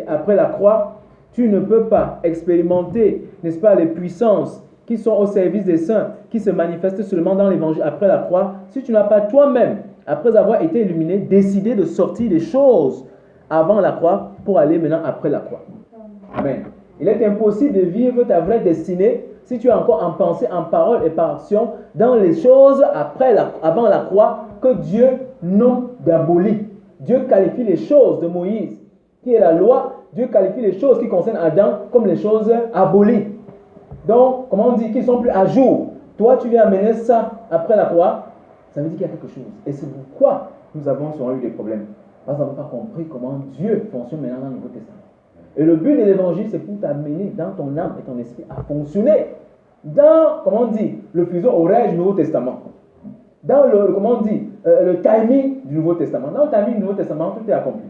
Après la croix, tu ne peux pas expérimenter, n'est-ce pas, les puissances qui sont au service des saints, qui se manifestent seulement dans l'évangile après la croix, si tu n'as pas toi-même, après avoir été illuminé, décidé de sortir des choses avant la croix pour aller maintenant après la croix. Amen. Il est impossible de vivre ta vraie destinée si tu es encore en pensée, en parole et par action dans les choses avant la croix que Dieu nomme d'abolies. Dieu qualifie les choses de Moïse, qui est la loi. Dieu qualifie les choses qui concernent Adam comme les choses abolies. Donc, comment on dit, qu'ils sont plus à jour. Toi, tu viens amener ça après la croix, ça veut dire qu'il y a quelque chose. Et c'est pourquoi nous avons souvent eu des problèmes. Parce qu'on n'a pas compris comment Dieu fonctionne maintenant dans le Nouveau Testament. Et le but de l'évangile, c'est pour t'amener dans ton âme et ton esprit à fonctionner dans, comment on dit, le fuseau horaire du Nouveau Testament. Dans le, comment on dit, le timing du Nouveau Testament. Dans le timing du Nouveau Testament, tout est accompli.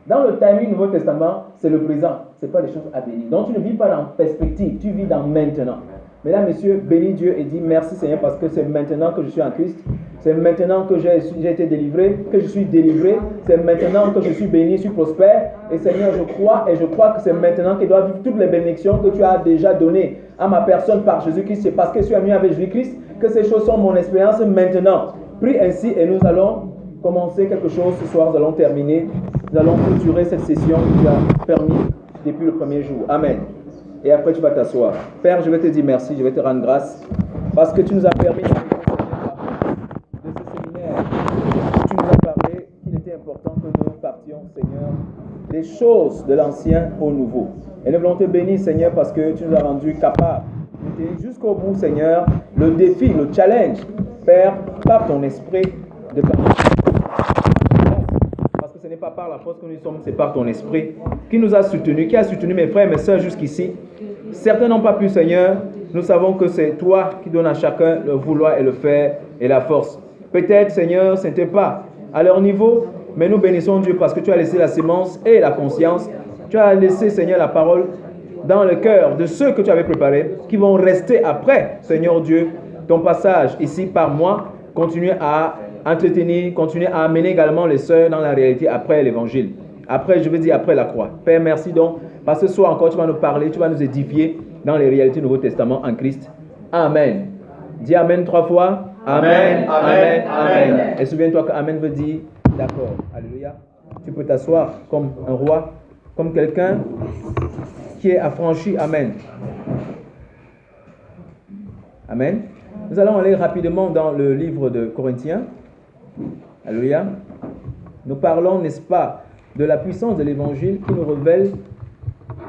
Dans le timing du Nouveau Testament, c'est le présent. Ce n'est pas les choses à venir. Donc tu ne vis pas dans perspective, tu vis dans maintenant. Mesdames, messieurs, bénis Dieu et dis merci Seigneur parce que c'est maintenant que je suis en Christ. C'est maintenant que j'ai été délivré, que je suis délivré. C'est maintenant que je suis béni, je suis prospère. Et Seigneur, je crois que c'est maintenant que je dois vivre toutes les bénédictions que tu as déjà données à ma personne par Jésus-Christ. C'est parce que je suis ami avec Jésus-Christ que ces choses sont mon expérience maintenant. Prie ainsi et nous allons commencer quelque chose ce soir. Nous allons terminer. Nous allons clôturer cette session que tu as permis depuis le premier jour. Amen. Et après tu vas t'asseoir. Père, je vais te dire merci, je vais te rendre grâce parce que tu nous as permis de ce séminaire. Tu nous as parlé qu'il était important que nous partions, Seigneur, des choses de l'ancien au nouveau. Et nous voulons te bénir, Seigneur, parce que tu nous as rendus capables de tenir jusqu'au bout, Seigneur, le défi, le challenge. Père, par ton esprit de parler. Parce que ce n'est pas par la force que nous sommes, c'est par ton esprit qui nous a soutenus, qui a soutenu mes frères et mes sœurs jusqu'ici. Certains n'ont pas pu, Seigneur. Nous savons que c'est toi qui donnes à chacun le vouloir et le faire et la force. Peut-être, Seigneur, ce n'était pas à leur niveau, mais nous bénissons Dieu parce que tu as laissé la sémence et la conscience. Tu as laissé, Seigneur, la parole dans le cœur de ceux que tu avais préparés, qui vont rester après, Seigneur Dieu, ton passage ici par moi. Continuer à entretenir, continuer à amener également les sœurs dans la réalité après l'évangile. Après, je veux dire après la croix. Père, merci donc, parce que ce soir encore, tu vas nous parler, tu vas nous édifier dans les réalités du Nouveau Testament en Christ. Amen. Dis Amen 3 fois. Amen, Amen, Amen. Amen. Et souviens-toi que Amen veut dire d'accord. Alléluia. Tu peux t'asseoir comme un roi, comme quelqu'un qui est affranchi. Amen. Amen. Nous allons aller rapidement dans le livre de Corinthiens. Alléluia. Nous parlons, n'est-ce pas, de la puissance de l'évangile qui nous révèle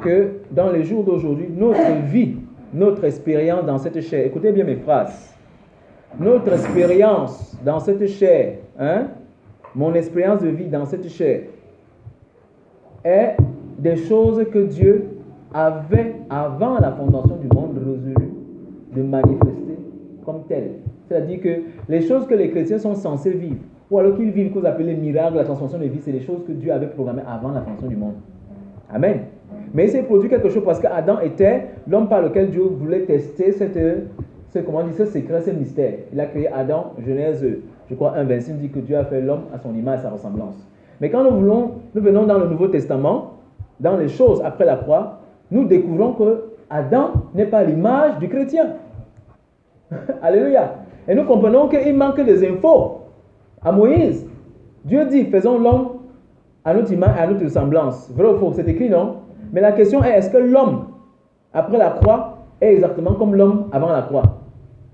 que dans les jours d'aujourd'hui, notre vie, notre expérience dans cette chair, écoutez bien mes phrases, notre expérience dans cette chair, mon expérience de vie dans cette chair, est des choses que Dieu avait, avant la fondation du monde, résolu de manifester comme telles. C'est-à-dire que les choses que les chrétiens sont censés vivre, ou alors qu'ils vivent, que vous appelez miracle, la transformation de vie, c'est les choses que Dieu avait programmées avant la fondation du monde. Amen. Mais il s'est produit quelque chose parce qu'Adam était l'homme par lequel Dieu voulait tester ce secret, ce mystère. Il a créé Adam, Genèse, je crois, 1,26 dit que Dieu a fait l'homme à son image et sa ressemblance. Mais quand nous venons dans le Nouveau Testament, dans les choses après la croix, nous découvrons que Adam n'est pas l'image du chrétien. Alléluia. Et nous comprenons qu'il manque des infos. À Moïse, Dieu dit, faisons l'homme à notre image et à notre ressemblance. Vrai ou faux? C'est écrit, non? Mais la question est que l'homme, après la croix, est exactement comme l'homme avant la croix?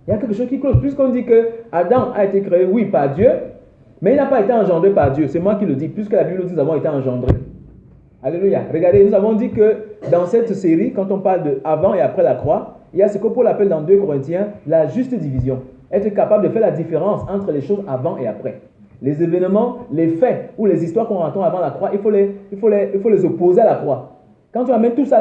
Il y a quelque chose qui cloche. Puisqu'on dit que Adam a été créé, oui, par Dieu, mais il n'a pas été engendré par Dieu. C'est moi qui le dis, puisque la Bible dit que nous avons été engendrés. Alléluia. Regardez, nous avons dit que dans cette série, quand on parle de avant et après la croix, il y a ce que Paul appelle dans 2 Corinthiens la juste division. Être capable de faire la différence entre les choses avant et après. Les événements, les faits ou les histoires qu'on entend avant la croix, il faut les opposer à la croix. Quand tu amènes tout ça à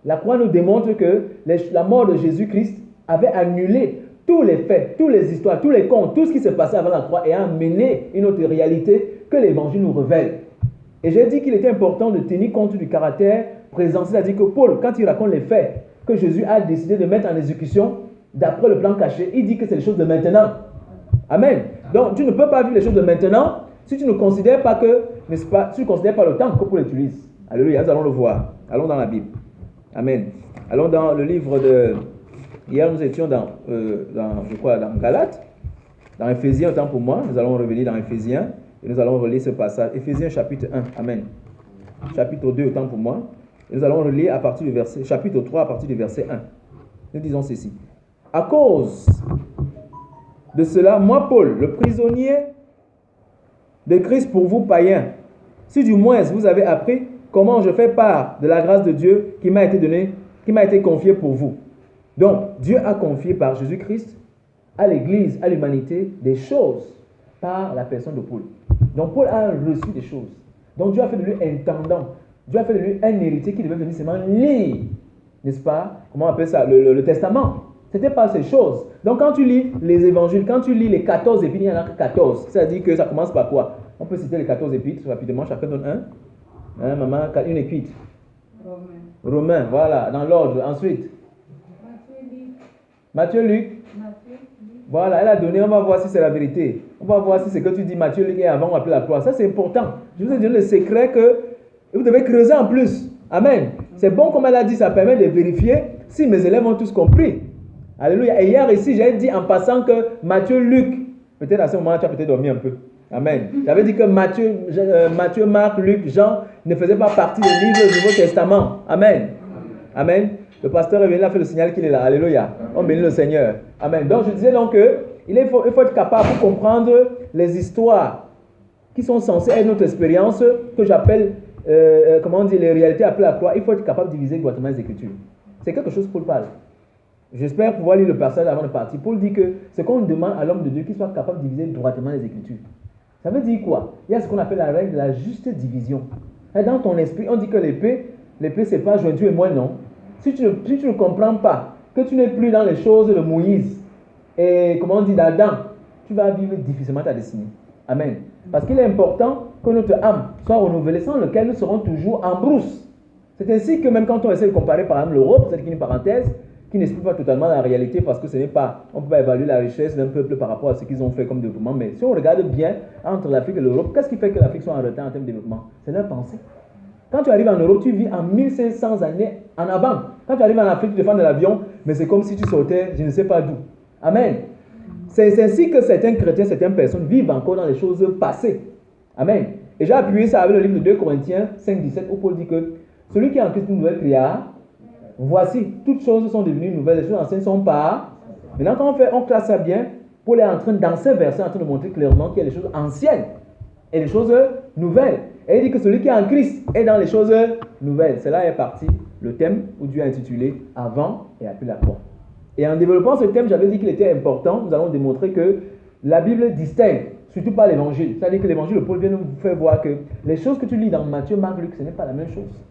la croix nous démontre que la mort de Jésus-Christ avait annulé tous les faits, toutes les histoires, tous les contes, tout ce qui s'est passé avant la croix et a amené une autre réalité que l'évangile nous révèle. Et j'ai dit qu'il était important de tenir compte du caractère présent. C'est-à-dire que Paul, quand il raconte les faits que Jésus a décidé de mettre en exécution d'après le plan caché, il dit que c'est les choses de maintenant. Amen. Donc, tu ne peux pas vivre les choses de maintenant si tu ne considères pas que, n'est-ce pas, si tu ne considères pas le temps que Paul utilise. Alléluia, nous allons le voir. Allons dans la Bible. Amen. Allons dans le livre de... Hier, nous étions dans Galates, dans Éphésiens, autant pour moi. Nous allons revenir dans Éphésiens et nous allons relire ce passage. Éphésiens chapitre 1. Amen. Chapitre 2, autant pour moi. Et nous allons relire à partir du verset, chapitre 3, à partir du verset 1. Nous disons ceci. À cause de cela, moi, Paul, le prisonnier de Christ pour vous, païens, si du moins vous avez appris comment je fais part de la grâce de Dieu qui m'a été donnée, qui m'a été confiée pour vous. Donc, Dieu a confié par Jésus-Christ à l'Église, à l'humanité, des choses par la personne de Paul. Donc, Paul a reçu des choses. Donc, Dieu a fait de lui un intendant. Dieu a fait de lui un héritier qui devait venir seulement lire, n'est-ce pas? Comment on appelle ça? Le testament. C'était pas ces choses. Donc, quand tu lis les évangiles, quand tu lis les 14 épîtres, il y en a que 14. C'est-à-dire que ça commence par quoi? On peut citer les 14 épîtres rapidement, chacun donne un. Maman, une épître. Romains, voilà, dans l'ordre. Ensuite, Matthieu, Luc. Voilà, elle a donné, on va voir si c'est la vérité. On va voir si c'est que tu dis Matthieu, Luc et avant on appelle la croix. Ça, c'est important. Je vous ai donné le secret que vous devez creuser en plus. Amen. C'est bon, comme elle a dit, ça permet de vérifier si mes élèves ont tous compris. Alléluia. Et hier ici, j'ai dit en passant que Matthieu, Luc, peut-être à ce moment-là, tu as peut-être dormi un peu. Amen. J'avais dit que Matthieu, Marc, Luc, Jean ne faisaient pas partie des livres du Nouveau Testament. Amen. Amen. Le pasteur est venu, il a fait le signal qu'il est là. Alléluia. On bénit le Seigneur. Amen. Donc je disais donc qu'il faut être capable de comprendre les histoires qui sont censées être notre expérience, que j'appelle, les réalités appelées à croix. Il faut être capable de diviser droitement les Écritures. C'est quelque chose pour Paul. J'espère pouvoir lire le passage avant de partir. Paul dit que ce qu'on demande à l'homme de Dieu, qu'il soit capable de diviser droitement les Écritures. Ça veut dire quoi? Il y a ce qu'on appelle la règle de la juste division. Et dans ton esprit, on dit que l'épée, c'est pas jointure et moi non. Si tu ne comprends pas, que tu n'es plus dans les choses de Moïse et, comment on dit, d'Adam, tu vas vivre difficilement ta destinée. Amen. Parce qu'il est important que notre âme soit renouvelée, sans lequel nous serons toujours en brousse. C'est ainsi que même quand on essaie de comparer par exemple l'Europe, c'est une parenthèse qui n'explique pas totalement la réalité parce que ce n'est pas, on ne peut pas évaluer la richesse d'un peuple par rapport à ce qu'ils ont fait comme développement. Mais si on regarde bien entre l'Afrique et l'Europe, qu'est-ce qui fait que l'Afrique soit en retard en termes de développement? C'est leur pensée. Quand tu arrives en Europe, tu vis en 1500 années en avant. Quand tu arrives en Afrique, tu te fais de l'avion, mais c'est comme si tu sortais, je ne sais pas d'où. Amen. C'est ainsi que certains chrétiens, certaines personnes vivent encore dans les choses passées. Amen. Et j'ai appuyé ça avec le livre de 2 Corinthiens 5,17 où Paul dit que celui qui est en Christ une nouvelle créature, voici, toutes choses sont devenues nouvelles, les choses anciennes sont pas. Maintenant, quand on classe ça bien, Paul est en train, dans ces versets, en train de montrer clairement qu'il y a des choses anciennes et des choses nouvelles. Et il dit que celui qui est en Christ est dans les choses nouvelles. C'est là est parti le thème où Dieu a intitulé Avant et après la croix. Et en développant ce thème, j'avais dit qu'il était important. Nous allons démontrer que la Bible distingue, surtout pas l'évangile. C'est-à-dire que l'évangile de Paul vient nous faire voir que les choses que tu lis dans Matthieu, Marc, Luc, ce n'est pas la même chose.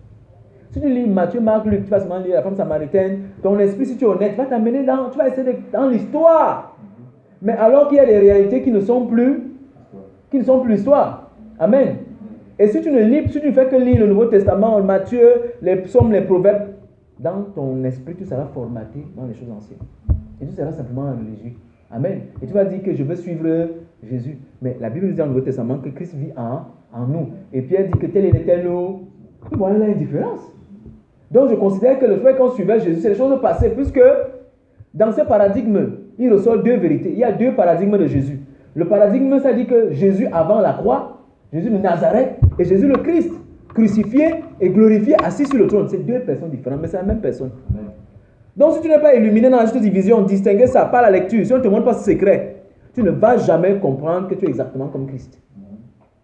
Si tu lis Matthieu, Marc, Luc, tu vas seulement lire la femme samaritaine, ton esprit, si tu es honnête, va t'amener tu vas essayer dans l'histoire. Mais alors qu'il y a des réalités qui ne sont plus l'histoire. Amen. Et si tu ne fais que lire le Nouveau Testament, Matthieu, les psaumes, les proverbes, dans ton esprit, tu seras formaté dans les choses anciennes. Et tu seras simplement religieux. Amen. Et tu vas dire que je veux suivre Jésus. Mais la Bible dit dans le Nouveau Testament que Christ vit en nous. Et Pierre dit que tel est nous. Voilà la différence. Donc je considère que le fait qu'on suivait Jésus, c'est les choses passées, puisque dans ce paradigme, il ressort deux vérités. Il y a deux paradigmes de Jésus. Le paradigme, ça dit que Jésus avant la croix, Jésus de Nazareth et Jésus le Christ, crucifié et glorifié, assis sur le trône. C'est deux personnes différentes, mais c'est la même personne. Amen. Donc si tu n'es pas illuminé dans cette division, distinguer ça par la lecture, si on ne te montre pas ce secret, tu ne vas jamais comprendre que tu es exactement comme Christ.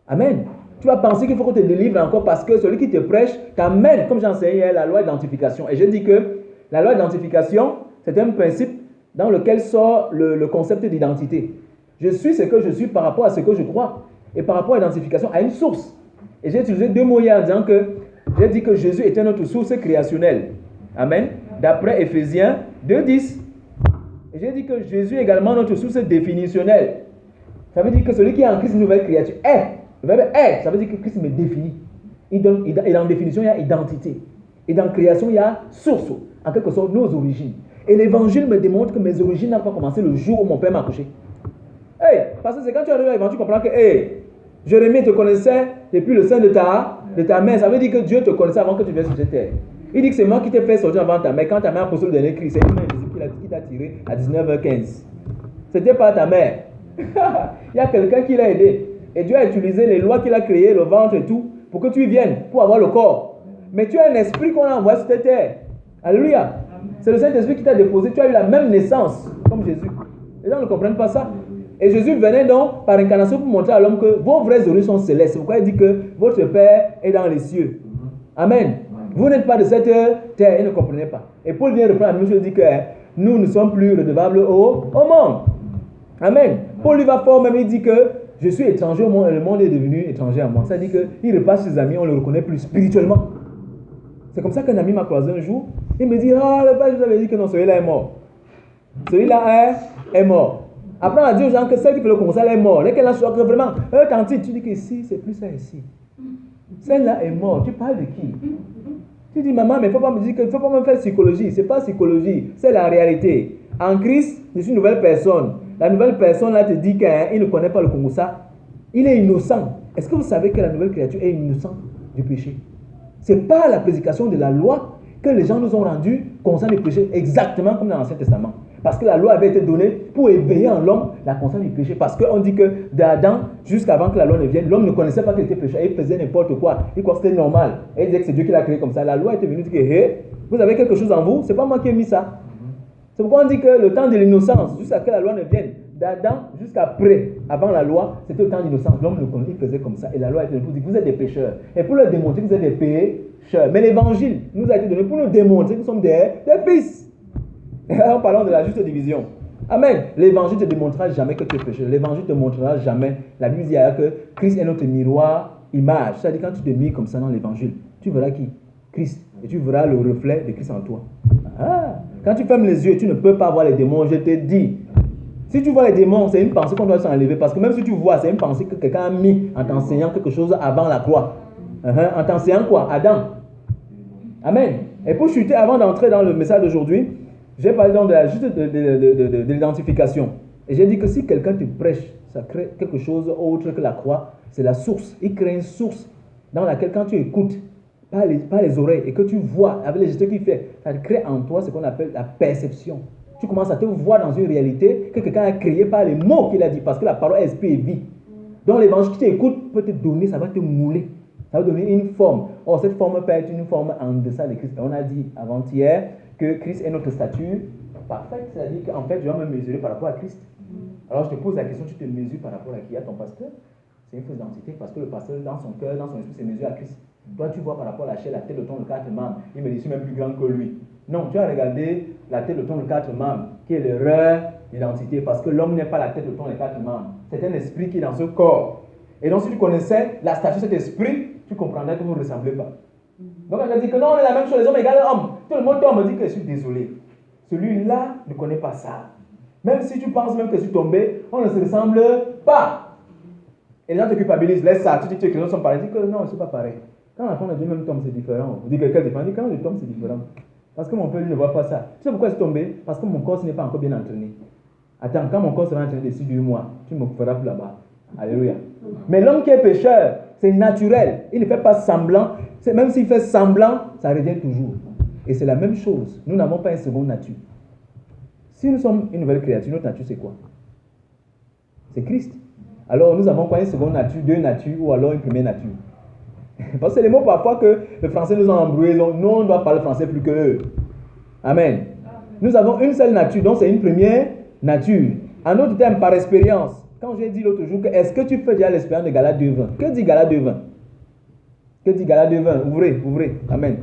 Amen. Tu vas penser qu'il faut qu'on te délivre encore parce que celui qui te prêche t'amène, comme j'enseignais hier, la loi d'identification. Et je dis que la loi d'identification, c'est un principe dans lequel sort le concept d'identité. Je suis ce que je suis par rapport à ce que je crois. Et par rapport à l'identification, à une source. Et j'ai utilisé deux mots hier en disant que j'ai dit que Jésus était notre source créationnelle. Amen. D'après Éphésiens 2,10. Et j'ai dit que Jésus est également notre source définitionnelle. Ça veut dire que celui qui est en Christ, une nouvelle créature, est. Le verbe est, ça veut dire que Christ me définit. Et dans définition, il y a identité. Et dans création, il y a source. En quelque sorte, nos origines. Et l'évangile me démontre que mes origines n'ont pas commencé le jour où mon père m'a accouché. Parce que c'est quand tu arrives à l'évangile, tu comprends que Jérémie te connaissait depuis le sein de ta de ta mère, ça veut dire que Dieu te connaissait avant que tu viennes sur cette terre. Il dit que c'est moi qui t'ai fait sortir avant ta mère. Quand ta mère a posé le dernier cri, c'est une main invisible qui t'a tiré à 19h15. C'était pas ta mère. Il y a quelqu'un qui l'a aidé. Et Dieu a utilisé les lois qu'il a créées, le ventre et tout, pour que tu viennes, pour avoir le corps. Mais tu as un esprit qu'on a envoyé sur cette terre. Alléluia. C'est le Saint-Esprit qui t'a déposé. Tu as eu la même naissance comme Jésus. Les gens ne comprennent pas ça. Et Jésus venait donc par incarnation pour montrer à l'homme que vos vraies origines sont célestes. C'est pourquoi il dit que votre Père est dans les cieux. Amen. Vous n'êtes pas de cette terre. Ils ne comprenaient pas. Et Paul vient reprendre la même chose. Il dit que nous ne sommes plus redevables au monde. Amen. Paul lui va fort même. Il dit que je suis étranger au monde et le monde est devenu étranger à moi. Ça dit qu'il repasse ses amis, on ne le reconnaît plus spirituellement. C'est comme ça qu'un ami m'a croisé un jour. Il me dit, ah, le père, je vous avais dit que non, celui-là est mort. Celui-là est mort. Après, on a dit aux gens que celle qui fait le conseil est mort. Lesquels là, vraiment, tantine, tu dis que ici, c'est plus ça ici. Celle-là est morte. Tu parles de qui? Tu dis, maman, mais il ne faut pas me dire que, faut pas me faire psychologie. Ce n'est pas psychologie, c'est la réalité. En Christ, je suis une nouvelle personne. La nouvelle personne là te dit qu'il ne connaît pas le Kongosa. Il est innocent. Est-ce que vous savez que la nouvelle créature est innocente du péché? Ce n'est pas la prédication de la loi que les gens nous ont rendu conscients du péché, exactement comme dans l'Ancien Testament. Parce que la loi avait été donnée pour éveiller en l'homme la conscience du péché. Parce qu'on dit que d'Adam, jusqu'avant que la loi ne vienne, l'homme ne connaissait pas qu'il était pécheur. Il faisait n'importe quoi. Il croyait que c'était normal. Et il disait que c'est Dieu qui l'a créé comme ça. La loi était venue dire que hey, vous avez quelque chose en vous, ce n'est pas moi qui ai mis ça. C'est pourquoi on dit que le temps de l'innocence, jusqu'à ce que la loi ne vienne, d'Adam jusqu'après, avant la loi, c'était le temps d'innocence. L'homme le connaissait, il faisait comme ça. Et la loi a été donnée pour dire que vous êtes des pécheurs. Et pour leur démontrer que vous êtes des pécheurs. Mais l'évangile nous a été donné pour nous démontrer que nous sommes des fils. En parlant de la juste division. Amen. L'évangile ne te démontrera jamais que tu es pécheur. L'évangile ne te montrera jamais. La Bible dit que Christ est notre miroir, image. C'est-à-dire quand tu te mires comme ça dans l'évangile, tu verras qui? Christ. Et tu verras le reflet de Christ en toi. Ah. Quand tu fermes les yeux, tu ne peux pas voir les démons. Je te dis. Si tu vois les démons, c'est une pensée qu'on doit s'enlever. Parce que même si tu vois, c'est une pensée que quelqu'un a mis en t'enseignant quelque chose avant la croix. En t'enseignant quoi? Adam. Amen. Et pour chuter, avant d'entrer dans le message d'aujourd'hui, j'ai parlé donc de l'identification. Et j'ai dit que si quelqu'un te prêche, ça crée quelque chose autre que la croix, c'est la source. Il crée une source dans laquelle quand tu écoutes par les oreilles et que tu vois avec les gestes qu'il fait, ça crée en toi ce qu'on appelle la perception. Tu commences à te voir dans une réalité que quelqu'un a créée par les mots qu'il a dit, parce que la parole est esprit et vie. Donc l'évangile qui t'écoute peut te donner, ça va te mouler. Ça va donner une forme. Or, cette forme peut être une forme en deçà de Christ. On a dit avant-hier que Christ est notre statut parfaite. C'est-à-dire qu'en fait, je vais me mesurer par rapport à Christ. Alors, je te pose la question, tu te mesures par rapport à qui? À ton pasteur? C'est une fausse identité parce que le pasteur, dans son cœur, dans son esprit, se mesure à Christ. Toi, tu vois par rapport à la chair, la tête de ton le 4 membres. Il me dit, je suis même plus grand que lui. Non, tu as regardé la tête de ton le 4 membres, qui est l'erreur d'identité, parce que l'homme n'est pas la tête de ton le 4 membres. C'est un esprit qui est dans ce corps. Et donc, si tu connaissais la statue de cet esprit, tu comprendrais que vous ne ressemblez pas. Donc, on a dit que non, on est la même chose, les hommes égale l'homme. Tout le monde tombe, me dit que je suis désolé. Celui-là ne connaît pas ça. Même si tu penses même que je suis tombé, on ne se ressemble pas. Et les gens te culpabilisent, laisse ça. Tu dis que les autres sont pareils. Dis que non, je ne suis pas pareil. Quand l'enfant de Dieu même tombe, c'est différent. Vous dites que quel différent? Dis quand je tombe, c'est différent. Parce que mon père ne voit pas ça. Tu sais pourquoi je suis tombé? Parce que mon corps n'est pas encore bien entraîné. Attends, quand mon corps sera entraîné d'ici 2 mois, tu me feras plus là-bas. Alléluia. Mais l'homme qui est pécheur, c'est naturel. Il ne fait pas semblant. Même s'il fait semblant, ça revient toujours. Et c'est la même chose. Nous n'avons pas une seconde nature. Si nous sommes une nouvelle créature, notre nature c'est quoi? C'est Christ. Alors nous n'avons pas une seconde nature, 2 natures ou alors une première nature. Parce que c'est les mots parfois que le français nous a embrouillés. Donc nous on doit parler français plus que eux. Amen. Nous avons une seule nature, donc c'est une première nature. En d'autres termes, par expérience. Quand j'ai dit l'autre jour que est-ce que tu fais déjà l'expérience de Galates 2:20? Que dit Galates 2:20? Que dit Galates 2:20? Ouvrez. Amen.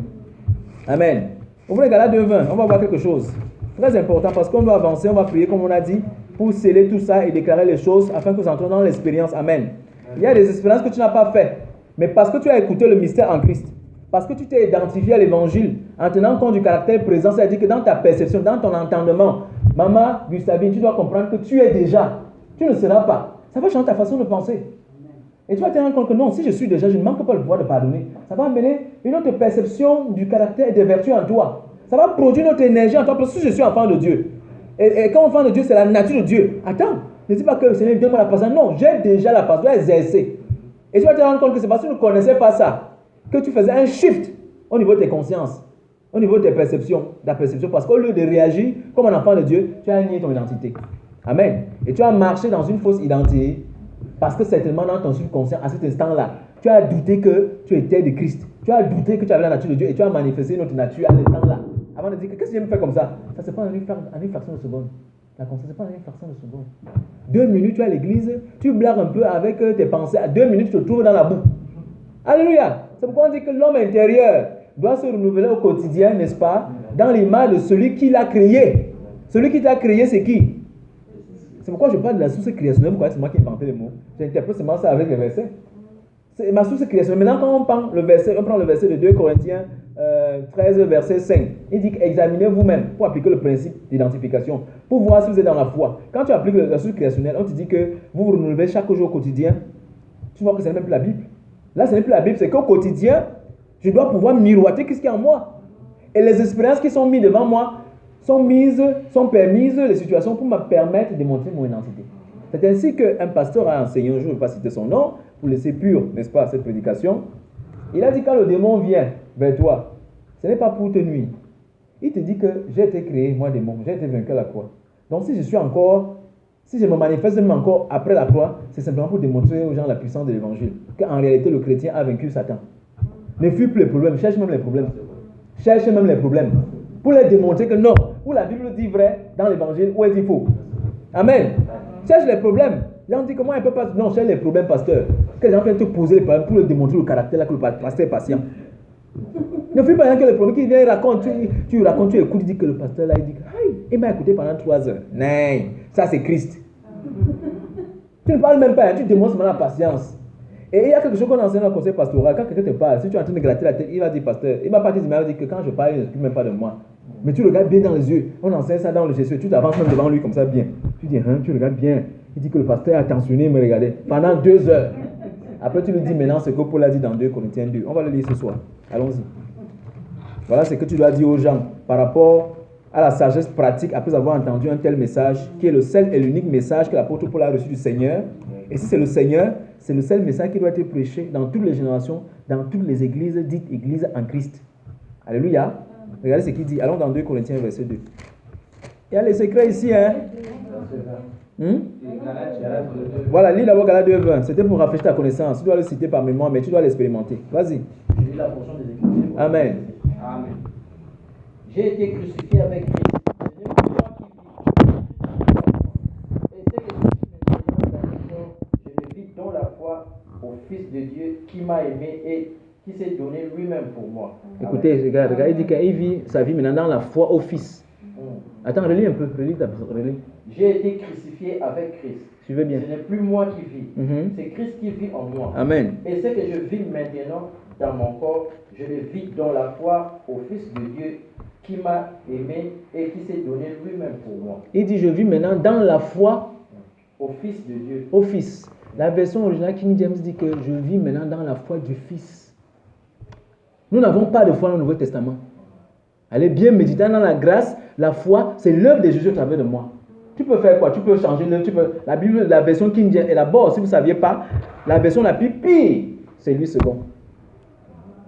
Amen. Ouvrez Galates 2:20. On va voir quelque chose. Très important parce qu'on doit avancer, on va prier comme on a dit pour sceller tout ça et déclarer les choses afin que nous entrions dans l'expérience. Amen. Il y a des expériences que tu n'as pas faites, mais parce que tu as écouté le mystère en Christ, parce que tu t'es identifié à l'évangile en tenant compte du caractère présent, c'est-à-dire que dans ta perception, dans ton entendement, maman, Gustavine, tu dois comprendre que tu es déjà. Tu ne seras pas. Ça va changer ta façon de penser. Et tu vas te rendre compte que non, si je suis déjà, je ne manque pas le pouvoir de pardonner. Ça va amener une autre perception du caractère et des vertus en toi. Ça va produire notre énergie en toi, parce que si je suis enfant de Dieu. Et quand enfant de Dieu, c'est la nature de Dieu. Attends, ne dis pas que le Seigneur donne-moi la patience. Non, j'ai déjà la patience, je dois exercer. Et tu vas te rendre compte que c'est parce que tu ne connaissais pas ça. que tu faisais un shift au niveau de tes consciences, au niveau de tes perceptions, parce qu'au lieu de réagir comme un enfant de Dieu, tu as nié ton identité. Amen. Et tu as marché dans une fausse identité parce que certainement dans ton subconscient, à cet instant-là, tu as douté que tu étais de Christ. Tu as douté que tu avais la nature de Dieu et tu as manifesté notre nature à l'instant-là. Avant de dire qu'est-ce que je me fais comme ça? Ça se passe en une fraction de seconde. La conscience, c'est pas en une fraction de seconde. 2 minutes, tu es à l'église, tu blagues un peu avec tes pensées. À 2 minutes, tu te trouves dans la boue. Alléluia. C'est pourquoi on dit que l'homme intérieur doit se renouveler au quotidien, n'est-ce pas? Dans l'image de celui qui l'a créé. Celui qui t'a créé, c'est qui? C'est pourquoi je parle de la source créationnelle. Pourquoi c'est moi qui ai inventé les mots? J'interprète seulement ça avec les versets. C'est ma source créationnelle. Maintenant, quand on prend le verset de 2 Corinthiens 13, verset 5, il dit examinez vous-même pour appliquer le principe d'identification, pour voir si vous êtes dans la foi. Quand tu appliques la source créationnelle, on te dit que vous vous renouvelez chaque jour au quotidien. Tu vois que ce n'est même plus la Bible. Là, ce n'est plus la Bible, c'est qu'au quotidien, je dois pouvoir miroiter ce qu'il y a en moi. Et les expériences qui sont mises devant moi sont permises, les situations pour me permettre de montrer mon identité. C'est ainsi qu'un pasteur a enseigné un jour, je ne vais pas citer son nom, pour laisser pure, n'est-ce pas, cette prédication. Il a dit quand le démon vient vers toi, ce n'est pas pour te nuire. Il te dit que j'ai été créé, moi démon, j'ai été vaincu à la croix. Donc si je me manifeste même encore après la croix, c'est simplement pour démontrer aux gens la puissance de l'évangile. Qu'en réalité, le chrétien a vaincu Satan. Ne fuis plus les problèmes, cherche même les problèmes. Cherche même les problèmes. Pour les démontrer que non, où la Bible dit vrai dans l'évangile, où elle dit faux. Amen. Cherche les problèmes. Là, on dit comment il ne peut pas. Non, cherche les problèmes, pasteur. Que les gens viennent te poser les problèmes pour leur démontrer le caractère là que le pasteur est patient. Ne fuis pas rien que les problèmes qui viennent raconter. Tu racontes, tu écoutes, il dit que le pasteur là, il dit il m'a écouté pendant 3 heures. Non, ça c'est Christ. Tu ne parles même pas, tu démontres la patience. Et il y a quelque chose qu'on enseigne dans le conseil pastoral. Quand quelqu'un te parle, si tu es en train de gratter la tête, il va dire pasteur. Il ne va pas te dire, mais il va dire que quand je parle, il ne s'occupe même pas de moi. Mais tu regardes bien dans les yeux. On enseigne ça dans le Jésus. Tu t'avances même devant lui comme ça bien. Tu dis, tu regardes bien. Il dit que le pasteur est attentionné, il me regardait pendant 2 heures. Après, tu lui dis maintenant ce que Paul a dit dans 2 Corinthiens 2. On va le lire ce soir. Allons-y. Voilà ce que tu dois dire aux gens par rapport à la sagesse pratique après avoir entendu un tel message, qui est le seul et l'unique message que l'apôtre Paul a reçu du Seigneur. Et si c'est le Seigneur, c'est le seul message qui doit être prêché dans toutes les générations, dans toutes les églises dites églises en Christ. Alléluia. Regardez ce qu'il dit. Allons dans 2 Corinthiens verset 2. Il y a les secrets ici, hein. Voilà, lis d'abord Galates 2:20. C'était pour rafraîchir ta connaissance. Tu dois le citer par mémoire, mais tu dois l'expérimenter. Vas-y. Je lis la portion des Écritures. Amen. Amen. J'ai été crucifié avec Christ. Ce n'est plus moi qui vis. Et ce que je vis dans la foi au Fils de Dieu qui m'a aimé et qui s'est donné lui-même pour moi. Écoutez, regarde, il dit qu'il vit sa vie maintenant dans la foi au Fils. Attends, relis un peu, relis. J'ai été crucifié avec Christ. Suivez bien. Ce n'est plus moi qui vis, c'est Christ qui vit en moi. Amen. Et ce que je vis maintenant dans mon corps, je le vis dans la foi au Fils de Dieu qui m'a aimé et qui s'est donné lui-même pour moi. Il dit, je vis maintenant dans la foi au Fils de Dieu. Au Fils. La version originale King James dit que je vis maintenant dans la foi du Fils. Nous n'avons pas de foi dans le Nouveau Testament. Allez bien méditer dans la grâce. La foi, c'est l'œuvre de Jésus au travers de moi. Tu peux faire quoi? Tu peux changer l'œuvre. La Bible, la version King James est là-bas. Si vous ne saviez pas, la version la plus pire, c'est 8 secondes.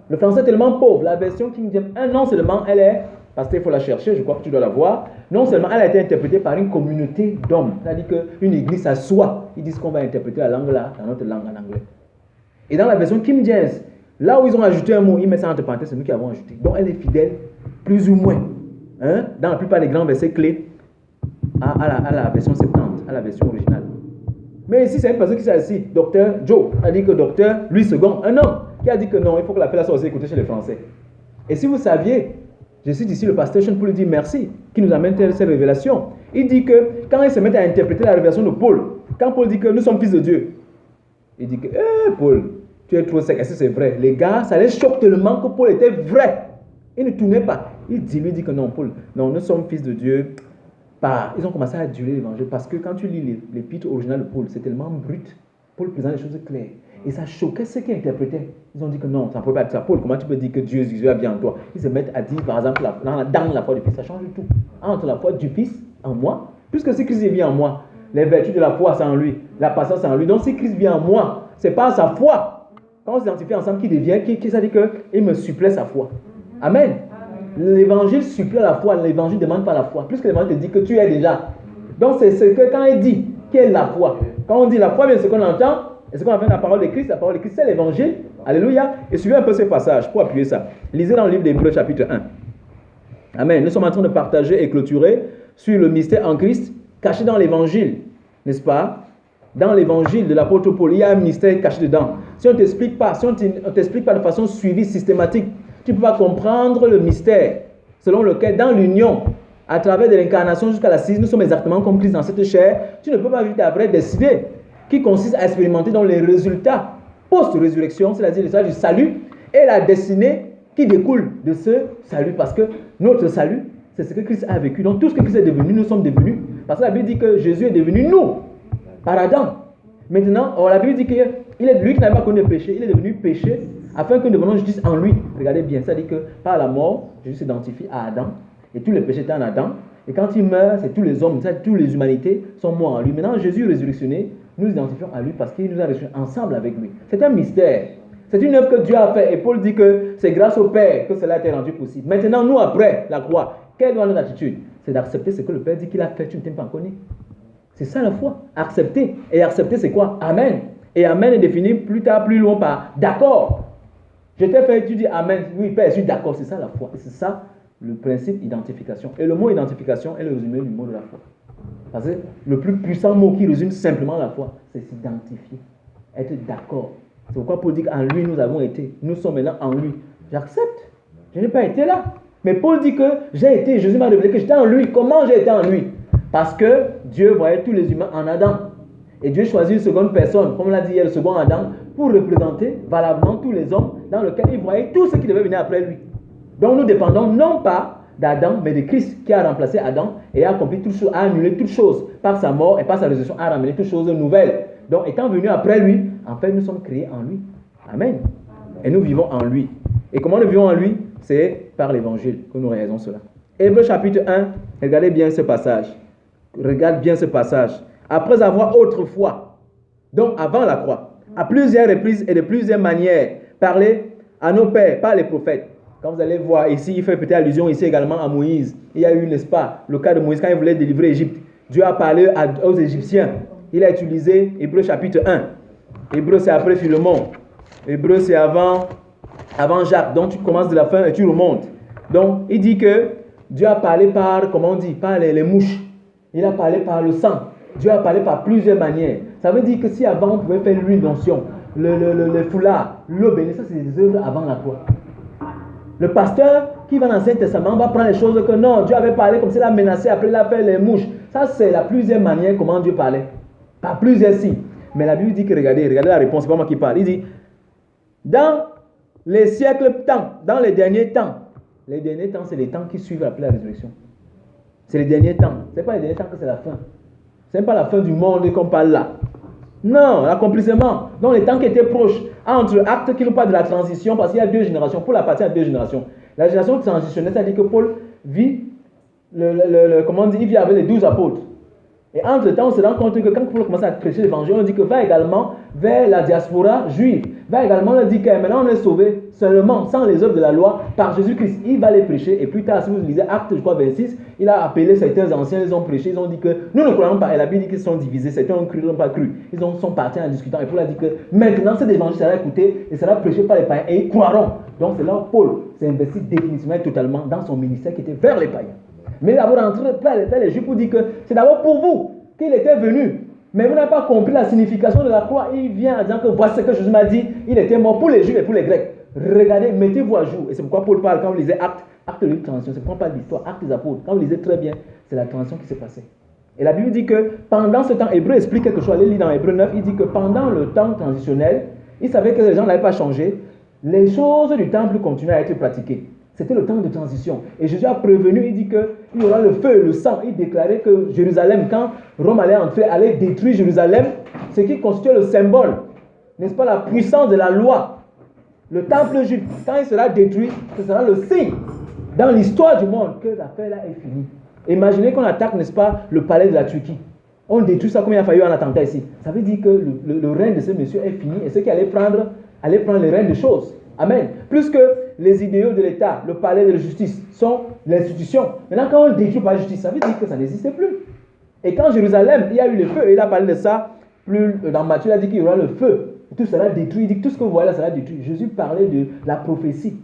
Le français est tellement pauvre. La version King James, non seulement elle est, parce qu'il faut la chercher, je crois que tu dois la voir. Non seulement elle a été interprétée par une communauté d'hommes. C'est-à-dire qu'une église s'assoit. Ils disent qu'on va interpréter la langue là, dans notre langue en anglais. Et dans la version King James, là où ils ont ajouté un mot, ils mettent ça entre parenthèses, c'est nous qui avons ajouté. Donc elle est fidèle, plus ou moins. Dans la plupart des grands versets clés, à la version 70, à la version originale. Mais ici, c'est une personne qui s'est assise, docteur Joe, a dit que docteur Louis II, un homme, qui a dit que non, il faut que l'appel soit aussi écouté chez les Français. Et si vous saviez, je cite ici le pasteur Sean pour lui dire merci, qui nous amène cette révélation. Il dit que quand il se met à interpréter la révélation de Paul, quand Paul dit que nous sommes fils de Dieu, il dit que, Paul, tu es trop sec, est-ce que c'est vrai? Les gars, ça les choque tellement que Paul était vrai. Il ne tournait pas. Lui dit que non, Paul, non, nous sommes fils de Dieu. Ils ont commencé à aduler l'évangile parce que quand tu lis l'épître original de Paul, c'est tellement brut. Paul présente des choses claires. Et ça choquait ceux qui interprétaient. Ils ont dit que non, ça ne peut pas être ça. Paul, comment tu peux dire que Jésus a bien en toi? Ils se mettent à dire, par exemple, dans la foi du Fils, ça change tout. Entre la foi du Fils en moi, puisque si Christ vient en moi, les vertus de la foi, c'est en lui. La patience, c'est en lui. Donc si Christ vient en moi, ce n'est pas sa foi. quand on s'identifie ensemble, qui devient, ça dit qu'il me supplée sa foi. Amen. L'évangile supplée la foi, l'évangile ne demande pas la foi. Plus que l'évangile te dit que tu es déjà. Donc c'est ce que quand il dit, quelle est la foi. Quand on dit la foi, bien ce qu'on entend, et ce qu'on appelle la parole de Christ c'est l'évangile. Alléluia. Et suivez un peu ce passage pour appuyer ça. Lisez dans le livre d'Hébreux chapitre 1. Amen. Nous sommes en train de partager et clôturer sur le mystère en Christ caché dans l'évangile. N'est-ce pas? Dans l'évangile de l'apôtre Paul, il y a un mystère caché dedans. Si on ne t'explique pas, de façon suivie, systématique, tu ne peux pas comprendre le mystère selon lequel, dans l'union, à travers de l'incarnation jusqu'à l'assise, nous sommes exactement comme Christ dans cette chair. Tu ne peux pas vivre ta vraie destinée qui consiste à expérimenter dans les résultats post-résurrection, c'est-à-dire le du salut et la destinée qui découle de ce salut. Parce que notre salut, c'est ce que Christ a vécu. Donc tout ce que Christ est devenu, nous sommes devenus. Parce que la Bible dit que Jésus est devenu nous, par Adam. Maintenant, la Bible dit qu'il est lui qui n'avait pas connu le péché, il est devenu péché afin que nous devenions justice en lui. Regardez bien, ça dit que par la mort, Jésus s'identifie à Adam et tous les péchés étaient en Adam. Et quand il meurt, c'est tous les hommes, toutes les humanités sont morts en lui. Maintenant, Jésus résurrectionné, nous identifions à lui parce qu'il nous a résurrectionnés ensemble avec lui. C'est un mystère. C'est une œuvre que Dieu a fait. Et Paul dit que c'est grâce au Père que cela a été rendu possible. Maintenant, nous, après la croix, quelle est notre attitude? C'est d'accepter ce que le Père dit qu'il a fait. Tu ne t'aimes pas connu. C'est ça la foi. Accepter. Et accepter, c'est quoi? Amen. Et Amen est défini plus tard, plus loin par d'accord. Je t'ai fait, tu dis Amen. Oui, Père, je suis d'accord. C'est ça la foi. Et c'est ça le principe identification. Et le mot identification est le résumé du mot de la foi. Parce que le plus puissant mot qui résume simplement la foi, c'est s'identifier. Être d'accord. C'est pourquoi Paul dit qu'en lui nous avons été. Nous sommes maintenant en lui. J'accepte. Je n'ai pas été là. Mais Paul dit que j'ai été. Jésus m'a révélé que j'étais en lui. Comment j'ai été en lui? Parce que Dieu voyait tous les humains en Adam. Et Dieu choisit une seconde personne, comme on l'a dit hier, le second Adam, pour représenter valablement tous les hommes dans lesquels il voyait tout ce qui devait venir après lui. Donc nous dépendons non pas d'Adam, mais de Christ qui a remplacé Adam et a accompli toutes choses, a annulé toutes choses par sa mort et par sa résurrection, a ramené toutes choses nouvelles. Donc étant venu après lui, en fait nous sommes créés en lui. Amen. Et nous vivons en lui. Et comment nous vivons en lui? C'est par l'évangile que nous réalisons cela. Hébreux chapitre 1, regardez bien ce passage. Regarde bien ce passage. Après avoir autrefois, donc avant la croix, à plusieurs reprises et de plusieurs manières, parlé à nos pères par les prophètes. Quand vous allez voir ici, il fait peut-être allusion ici également à Moïse. Il y a eu, n'est-ce pas, le cas de Moïse quand il voulait délivrer l'Égypte. Dieu a parlé aux Égyptiens. Il a utilisé Hébreux chapitre 1. Hébreux c'est après Philemon. Hébreux c'est avant Jacques. Donc tu commences de la fin et tu remontes. Donc il dit que Dieu a parlé par, comment on dit, par les mouches. Il a parlé par le sang. Dieu a parlé par plusieurs manières. Ça veut dire que si avant on pouvait faire l'huile d'onction, le foulard, l'eau bénie, ça c'est des œuvres avant la croix. Le pasteur qui va dans l'Ancien Testament va prendre les choses que non, Dieu avait parlé comme s'il a menacé, après il a fait les mouches. Ça c'est la plusieurs manière comment Dieu parlait. Par plusieurs signes. Mais la Bible dit que regardez la réponse, c'est pas moi qui parle. Il dit, dans les siècles temps, dans les derniers temps c'est les temps qui suivent après la résurrection. C'est les derniers temps. Ce n'est pas les derniers temps que c'est la fin. Ce n'est pas la fin du monde qu'on parle là. Non, l'accomplissement. Donc les temps qui étaient proches, entre actes qui n'ont pas de la transition, parce qu'il y a deux générations. Paul appartient à deux générations. La génération transitionnelle, c'est-à-dire que Paul vit, comment on dit, il vit avec les 12 apôtres. Et entre-temps, on se rend compte que quand Paul commence à prêcher l'évangile, on dit que va également vers la diaspora juive. Va également, on dit que maintenant on est sauvé seulement, sans les œuvres de la loi, par Jésus-Christ. Il va les prêcher. Et plus tard, si vous lisez Actes, je crois, 26, il a appelé certains anciens, ils ont prêché, ils ont dit que nous ne croyons pas. Et la Bible dit qu'ils sont divisés. Certains ont cru, ils n'ont pas cru. Ils sont partis en discutant. Et Paul a dit que maintenant, cet évangile sera écouté et sera prêché par les païens. Et ils croiront. Donc c'est là où Paul s'est investi définitivement et totalement dans son ministère qui était vers les païens. Mais d'abord, les Juifs pour dire que c'est d'abord pour vous qu'il était venu. Mais vous n'avez pas compris la signification de la croix. Il vient en disant que voici ce que Jésus m'a dit. Il était mort pour les Juifs et pour les Grecs. Regardez, mettez-vous à jour. Et c'est pourquoi Paul parle quand vous lisez acte de transition. C'est pourquoi on parle d'histoire, acte des apôtres. Quand vous lisez très bien, c'est la transition qui s'est passée. Et la Bible dit que pendant ce temps, Hébreu explique quelque chose. Allez lire dans Hébreu 9, il dit que pendant le temps transitionnel, il savait que les gens n'avaient pas changé. Les choses du temple continuaient à être pratiquées. C'était le temps de transition. Et Jésus a prévenu, il dit qu'il y aura le feu et le sang. Il déclarait que Jérusalem, quand Rome allait entrer, allait détruire Jérusalem, ce qui constituait le symbole, n'est-ce pas, la puissance de la loi. Le temple juif, quand il sera détruit, ce sera le signe dans l'histoire du monde que l'affaire là est finie. Imaginez qu'on attaque, n'est-ce pas, le palais de la Turquie. On détruit ça comme il a fallu un attentat ici. Ça veut dire que le règne de ce monsieur est fini et ceux qui allaient prendre aller prendre les rênes des choses. Amen. Plus que les idéaux de l'État, le palais de la justice sont l'institution. Maintenant, quand on détruit par la justice, ça veut dire que ça n'existe plus. Et quand Jérusalem, il y a eu le feu, et il a parlé de ça, plus dans Matthieu, il a dit qu'il y aura le feu. Tout sera détruit. Il dit que tout ce que vous voyez là sera détruit. Jésus parlait de la prophétie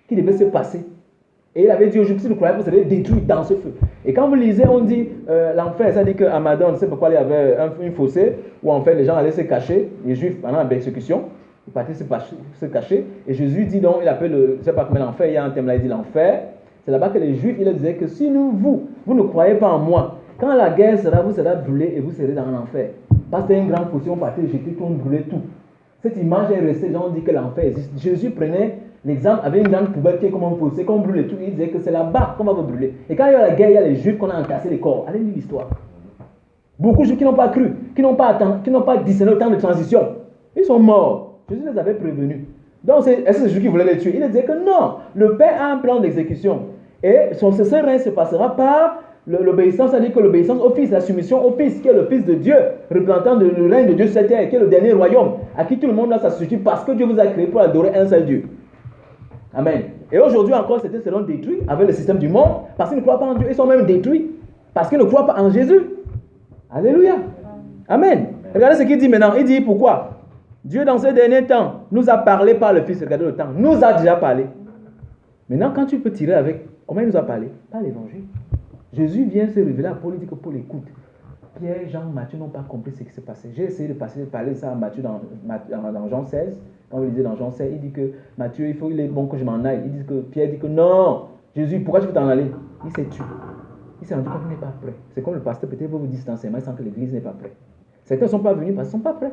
qui devait se passer. Et il avait dit aujourd'hui, si vous croyez que vous serez détruit dans ce feu. Et quand vous lisez, on dit l'enfer, ça dit qu'à Madon, on ne sait pourquoi il y avait une fossé où en fait les gens allaient se cacher, les juifs pendant la persécution, ils partaient se cacher. Et Jésus dit donc, il appelle, je ne sais pas comment l'enfer, il y a un thème là, il dit l'enfer. C'est là-bas que les juifs, il leur disait que si vous ne croyez pas en moi, quand la guerre sera, vous serez brûlés et vous serez dans l'enfer. Parce que c'était une grande fossé, on partait jeter tout, on brûlait tout. Cette image est restée, les gens ont dit que l'enfer existe. Jésus prenait l'exemple avec une grande poubelle qui est comme un fossé, qu'on brûle tout. Il disait que c'est là-bas qu'on va vous brûler. Et quand il y a la guerre, il y a les juifs qu'on a entassé les corps. Allez lire l'histoire. Beaucoup de juifs qui n'ont pas cru, qui n'ont pas discerné le temps de transition. Ils sont morts. Jésus les avait prévenus. Donc, est-ce que c'est Jésus qui voulait les tuer? Il disait que non. Le Père a un plan d'exécution. Et ce règne se passera par l'obéissance, c'est-à-dire que l'obéissance au Fils, la soumission au Fils, qui est le Fils de Dieu, représentant le règne de Dieu sur cette terre, qui est le dernier royaume, à qui tout le monde a sa structure parce que Dieu vous a créé pour adorer un seul Dieu. Amen. Et aujourd'hui encore, certains seront détruits avec le système du monde parce qu'ils ne croient pas en Dieu. Ils sont même détruits parce qu'ils ne croient pas en Jésus. Alléluia. Amen. Regardez ce qu'il dit maintenant. Il dit pourquoi? Dieu, dans ces derniers temps, nous a parlé par le Fils. Regardez le temps. Nous a déjà parlé. Maintenant, quand tu peux tirer avec, comment il nous a parlé? Par l'évangile. Jésus vient se révéler à Paul, il dit que Paul écoute. Pierre, Jean, Matthieu n'ont pas compris ce qui s'est passé. J'ai essayé de parler ça à Matthieu dans Jean 16. Quand vous lisez dans Jean 16, il dit que Matthieu, il est bon que je m'en aille. Il dit que Pierre dit que non, Jésus, pourquoi tu veux t'en aller? Il s'est tué. Il s'est rendu compte qu'il n'est pas prêt. C'est comme le pasteur peut-être veut vous distancer, mais sans que l'église n'est pas prête. Certains ne sont pas venus parce qu'ils ne sont pas prêts.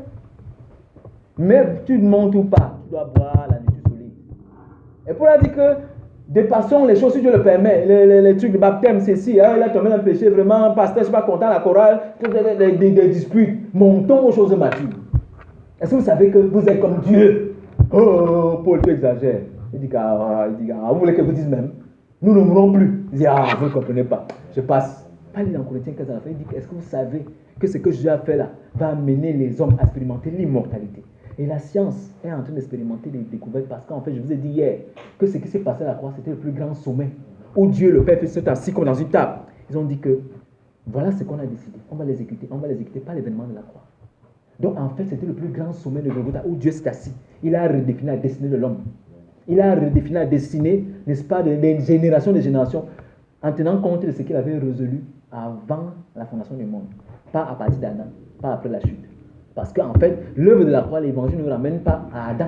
Mais tu montes ou pas, tu dois boire la nourriture solide. Et Paul a dit que dépassons les choses si Dieu le permet. Les trucs de baptême, c'est si, hein, il a tombé dans le péché, vraiment, pasteur, je ne suis pas content, la chorale, des disputes. Montons aux choses matures. Est-ce que vous savez que vous êtes comme Dieu? Oh, Paul, tu exagères. Il dit, vous voulez que vous dise même, nous ne mourrons plus. Il dit, vous ne comprenez pas. Je passe. Pas dans Corinthiens 15 à la fin, il dit, est-ce que vous savez que ce que Jésus a fait là va amener les hommes à expérimenter l'immortalité? Et la science est en train d'expérimenter des découvertes parce qu'en fait, je vous ai dit hier que ce qui s'est passé à la croix, c'était le plus grand sommet où Dieu, le Père, s'est assis comme dans une table. Ils ont dit que voilà ce qu'on a décidé. On va l'exécuter par l'événement de la croix. Donc en fait, c'était le plus grand sommet de Golgotha où Dieu s'est assis. Il a redéfini la destinée de l'homme. Il a redéfini la destinée, n'est-ce pas, des générations, en tenant compte de ce qu'il avait résolu avant la fondation du monde. Pas à partir d'Adam, pas après la chute. Parce qu'en fait, l'œuvre de la croix, l'évangile ne nous ramène pas à Adam.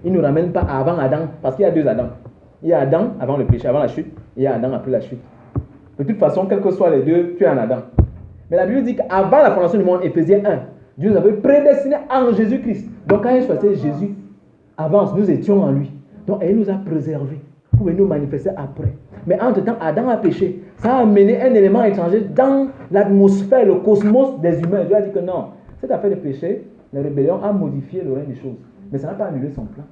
Il ne nous ramène pas à avant Adam, parce qu'il y a deux Adam. Il y a Adam avant le péché, avant la chute, et il y a Adam après la chute. De toute façon, quels que soient les deux, tu es en Adam. Mais la Bible dit qu'avant la fondation du monde, Éphésiens 1, Dieu nous avait prédestiné en Jésus-Christ. Donc quand il choisit Jésus, avance, nous étions en lui. Donc il nous a préservés pour nous manifester après. Mais entre-temps, Adam a péché. Ça a amené un élément étranger dans l'atmosphère, le cosmos des humains. Dieu a dit que non. Cette affaire de péché, la rébellion a modifié le règne des choses. Mais ça n'a pas annulé son plan.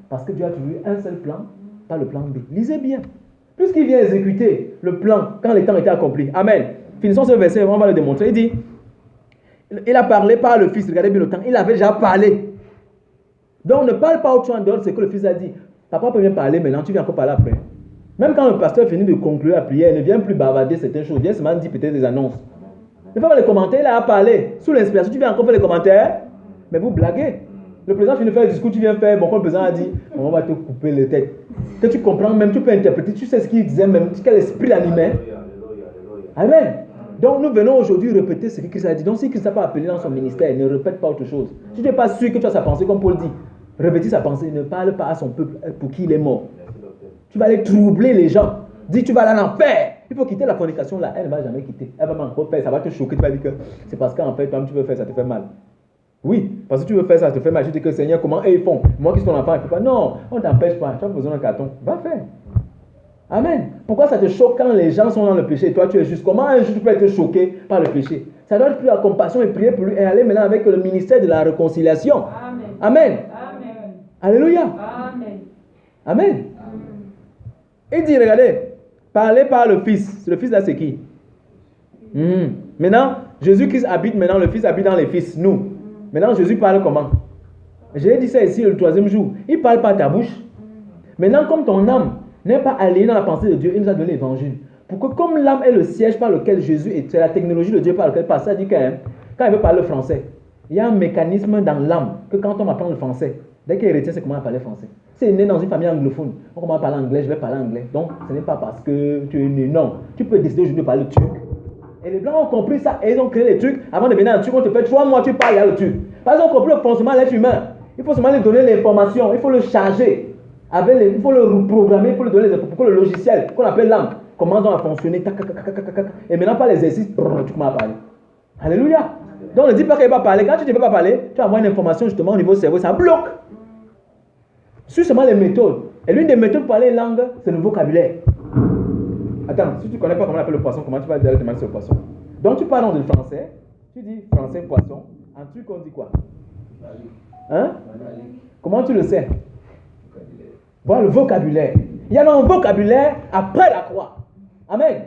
Parce que Dieu a toujours eu un seul plan, pas le plan B. Lisez bien. Puisqu'il vient exécuter le plan quand les temps étaient accomplis. Amen. Finissons ce verset, on va le démontrer. Il dit, il a parlé par le Fils. Regardez bien le temps. Il avait déjà parlé. Donc ne parle pas autre chose en dehors de ce que le Fils a dit. Papa peut bien parler maintenant, tu viens encore parler après. Même quand le pasteur finit de conclure la prière, il ne vient plus bavarder certaines choses. Il vient seulement dire peut-être des annonces. Ne fais pas les commentaires, il a parlé. Sous l'inspiration, tu viens encore faire les commentaires. Mais vous blaguez. Le président finit de faire le discours, tu viens faire. Bon, quand le président a dit, on va te couper les têtes. Que tu comprends même, tu peux interpréter, tu sais ce qu'il disait même, quel esprit l'animait. Amen. Donc nous venons aujourd'hui répéter ce que Christ a dit. Donc si Christ n'a pas appelé dans son ministère, ne répète pas autre chose. Si tu n'es pas sûr que tu as sa pensée, comme Paul dit, répétez sa pensée, ne parle pas à son peuple pour qui il est mort. Tu vas aller troubler les gens. Dis, tu vas aller en enfer. Il faut quitter la fornication là. Elle ne va jamais quitter. Elle va encore faire. Ça va te choquer. Tu vas dire que c'est parce qu'en fait, toi, tu veux faire, ça te fait mal. Oui, parce que tu veux faire ça, ça te fait mal. Je dis que Seigneur, comment ils font? Moi qui suis ton enfant, il ne fait pas. Non, on ne t'empêche pas. Tu as besoin d'un carton. Va faire. Amen. Pourquoi ça te choque quand les gens sont dans le péché et toi tu es juste? Comment un jour tu peux être choqué par le péché? Ça doit être plus la compassion et prier pour lui et aller maintenant avec le ministère de la réconciliation. Amen. Amen. Amen. Alléluia. Amen. Amen. Il dit, regardez, parlez par le Fils. Le Fils là, c'est qui? Maintenant, Jésus-Christ habite maintenant, le Fils habite dans les fils, nous. Maintenant, Jésus parle comment? J'ai dit ça ici le 3e jour. Il ne parle pas à ta bouche. Maintenant, comme ton âme n'est pas alignée dans la pensée de Dieu, il nous a donné l'évangile. Pour que comme l'âme est le siège par lequel Jésus est, c'est la technologie de Dieu par laquelle il passe, ça dit que quand il veut parler le français, il y a un mécanisme dans l'âme que quand on apprend le français, dès qu'il retient, c'est comment on parler français. Si il est né dans une famille anglophone, on commence à parler anglais, je vais parler anglais. Donc, ce n'est pas parce que tu es né, non. Tu peux décider aujourd'hui de parler le turc. Et les Blancs ont compris ça et ils ont créé les trucs. Avant de venir en turc, on te fait 3 mois, tu parles, il y a le turc. Parce qu'ils ont compris le fonctionnement de l'être humain. Il faut seulement lui donner l'information, il faut le charger. Il faut le reprogrammer, il faut lui donner les infos pour que le logiciel qu'on appelle l'âme commence donc à fonctionner. Et maintenant, par l'exercice, tu commences à parler. Alléluia. Donc ne dis pas qu'il ne va pas parler. Quand tu ne veux pas parler, tu vas avoir une information justement au niveau du cerveau, ça bloque. Suis seulement les méthodes. Et l'une des méthodes pour parler langue, c'est le vocabulaire. Attends, si tu ne connais pas comment on appelle le poisson, comment tu vas demander sur le poisson? Donc tu parles en français, tu dis français poisson, en truc on dit quoi? Hein? Comment tu le sais? Voilà le vocabulaire. Il y a un vocabulaire après la croix. Amen.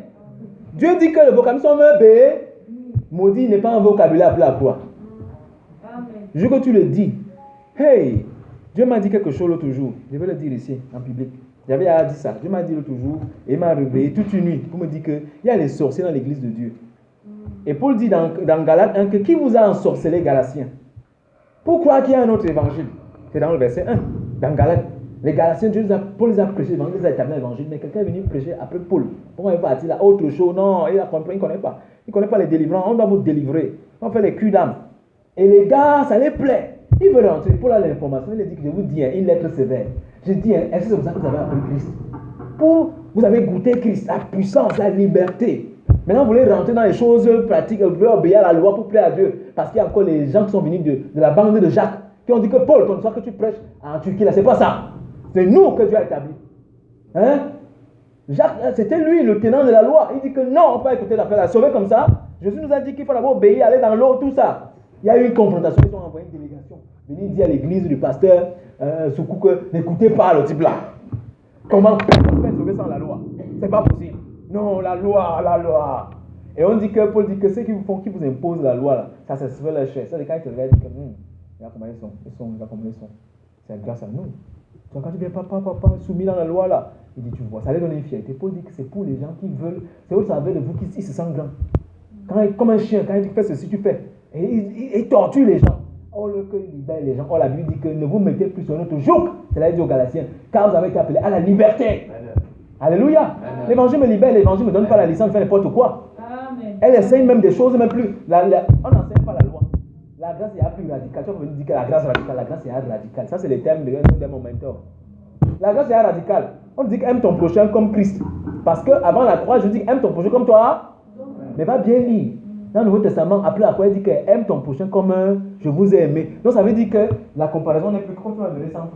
Dieu dit que le vocabulaire, son bébé, maudit n'est pas un vocabulaire après la croix. Je veux que tu le dis. Hey, Dieu m'a dit quelque chose l'autre jour. Je vais le dire ici, en public. J'avais dit ça. Dieu m'a dit l'autre jour, et il m'a réveillé toute une nuit pour me dire qu'il y a les sorciers dans l'église de Dieu. Et Paul dit dans Galates 1 que qui vous a ensorcelé, Galatiens? Pourquoi qu'il y a un autre évangile? C'est dans le verset 1, dans Galates. Les Galatiens, Paul les a prêché l'évangile, il a établi l'évangile, mais quelqu'un est venu prêcher après Paul. Pourquoi il est parti là? Autre chose, non, il a compris, il ne connaît pas. Il ne connaît pas les délivrants, on doit vous délivrer. On fait les culs d'âme. Et les gars, ça les plaît. Il veut rentrer, Paul a l'information, il dit que je vous dis, une lettre sévère. Je dis, est-ce que c'est pour ça que vous avez appris Christ? Vous avez goûté Christ, la puissance, la liberté. Maintenant, vous voulez rentrer dans les choses pratiques, vous voulez obéir à la loi pour plaire à Dieu. Parce qu'il y a encore les gens qui sont venus de la bande de Jacques, qui ont dit que Paul, ton histoire que tu prêches en Turquie, là, c'est pas ça. C'est nous que Dieu a établi. Hein? Jacques, c'était lui le tenant de la loi. Il dit que non, on peut pas écouter l'affaire, la sauver comme ça. Jésus nous a dit qu'il faut d'abord obéir, aller dans l'eau, tout ça. Il y a eu une confrontation, ils ont envoyé une délégation. Venir dire à l'église du pasteur Soukou que n'écoutez pas le type là. Comment personne peut sauver sans la loi? C'est pas possible. Non, la loi, la loi. Et on dit que Paul dit que ceux qui vous font, qui vous imposent la loi là, ça se fait leur chair. Ça, quand ils te regardent, ils disent que regarde comment ils sont. C'est grâce à nous. Donc quand tu viens papa, soumis dans la loi là, il dit tu vois, ça leur donne une fierté. Paul dit que c'est pour les gens qui veulent, c'est au travers de vous qu'ils se sentent grands. Comme un chien, quand il fait ceci, tu fais. Et il torture les gens. Oh, le que il libère les gens. Oh, la Bible dit que ne vous mettez plus sur notre joug. C'est là dit aux Galatiens. Car vous avez été appelés à la liberté. Amen. Alléluia. Amen. L'évangile me libère, l'évangile ne me donne pas la licence de faire n'importe quoi. Amen. Elle enseigne même des choses, même plus. On n'enseigne pas la loi. La grâce est plus radicale. Tu vas me dire que la grâce est radicale. La grâce est radicale. Ça, c'est les termes de mon mentor. La grâce est radicale. On dit qu'aime ton prochain comme Christ. Parce qu'avant la croix, je dis aime ton prochain comme toi. Mais va bien lire. Dans le Nouveau Testament, après la croix, il dit que aime ton prochain comme je vous ai aimé. Donc ça veut dire que la comparaison n'est plus comme tu m'as donné 100 francs.